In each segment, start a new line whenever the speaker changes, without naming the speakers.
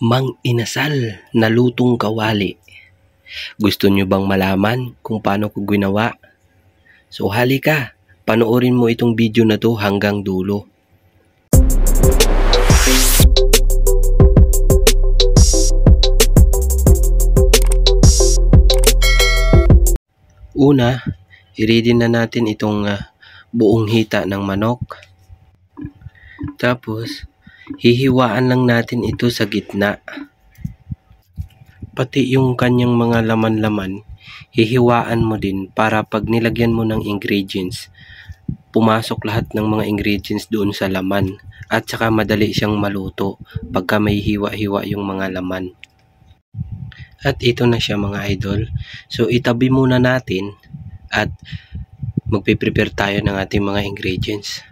Mang inasal na lutong kawali. Gusto nyo bang malaman kung paano ko ginawa? So halika, panoorin mo itong video na to hanggang dulo. Una, i-ready na natin itong buong hita ng manok. Tapos, hihiwaan lang natin ito sa gitna. Pati yung kanyang mga laman-laman, hihiwaan mo din para pag nilagyan mo ng ingredients, pumasok lahat ng mga ingredients doon sa laman. At saka madali siyang maluto pagka may hiwa-hiwa yung mga laman. At ito na siya mga idol. So itabi muna natin at magpe-prepare tayo ng ating mga ingredients.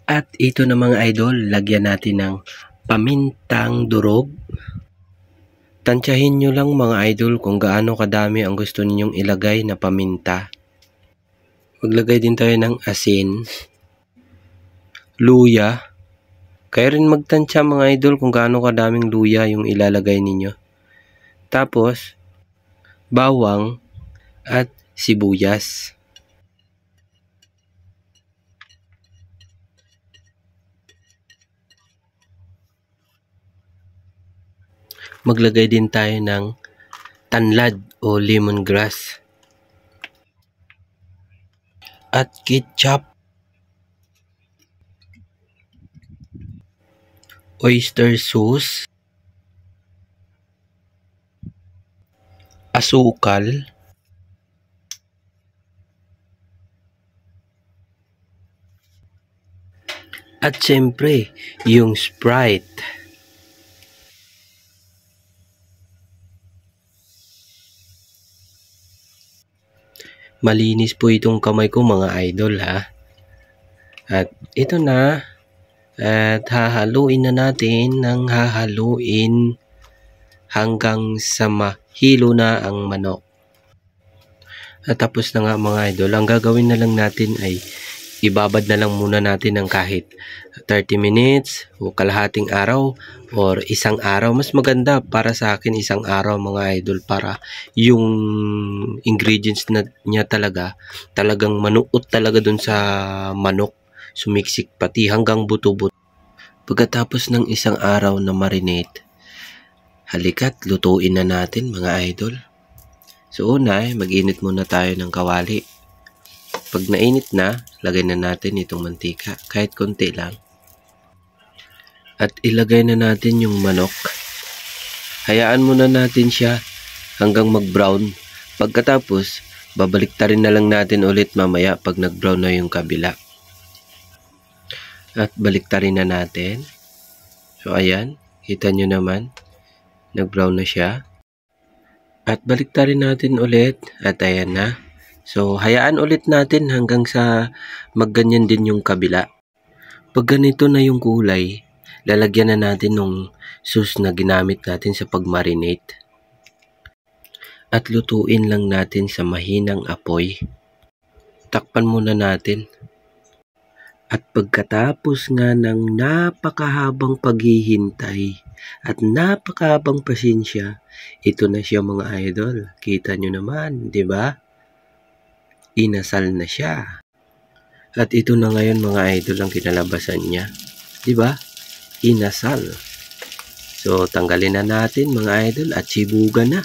At ito na mga idol, lagyan natin ng pamintang durog. Tansyahin nyo lang mga idol kung gaano kadami ang gusto ninyong ilagay na paminta. Maglagay din tayo ng asin, luya. Kaya rin magtansya mga idol kung gaano kadaming luya yung ilalagay ninyo. Tapos, bawang at sibuyas. Maglagay din tayo ng tanlad o lemongrass. At ketchup, oyster sauce, asukal, at syempre yung Sprite. Malinis po itong kamay ko mga idol ha. At ito na. At hahaluin na natin ng hahaluin hanggang sa mahilo na ang manok. At tapos na nga mga idol. Ang gagawin na lang natin ay ibabad na lang muna natin ng kahit 30 minutes o kalahating araw or isang araw. Mas maganda para sa akin isang araw mga idol para yung ingredients na niya talagang manuot talaga dun sa manok. Sumiksik pati hanggang buto-buto. Pagkatapos ng isang araw na marinate, halika't lutuin na natin mga idol. So una mag-init muna tayo ng kawali. Pag nainit na, lagay na natin itong mantika, kahit konti lang. At ilagay na natin yung manok. Hayaan muna natin siya hanggang mag-brown. Pagkatapos, babaliktarin na lang natin ulit mamaya pag nag-brown na yung kabila. At baliktarin na natin. So ayan, kita nyo naman, nag-brown na siya. At baliktarin natin ulit at ayan na. So, hayaan ulit natin hanggang sa magganyan din yung kabila. Pag ganito na yung kulay, lalagyan na natin ng sauce na ginamit natin sa pag-marinate. At lutuin lang natin sa mahinang apoy. Takpan muna natin. At pagkatapos nga ng napakahabang paghihintay at napakahabang pasensya, ito na siya mga idol. Kita nyo naman, di ba? Inasal na siya. At ito na ngayon mga idol ang kinalabasan niya. 'Di ba? Inasal. So tanggalin na natin mga idol at sibugan na.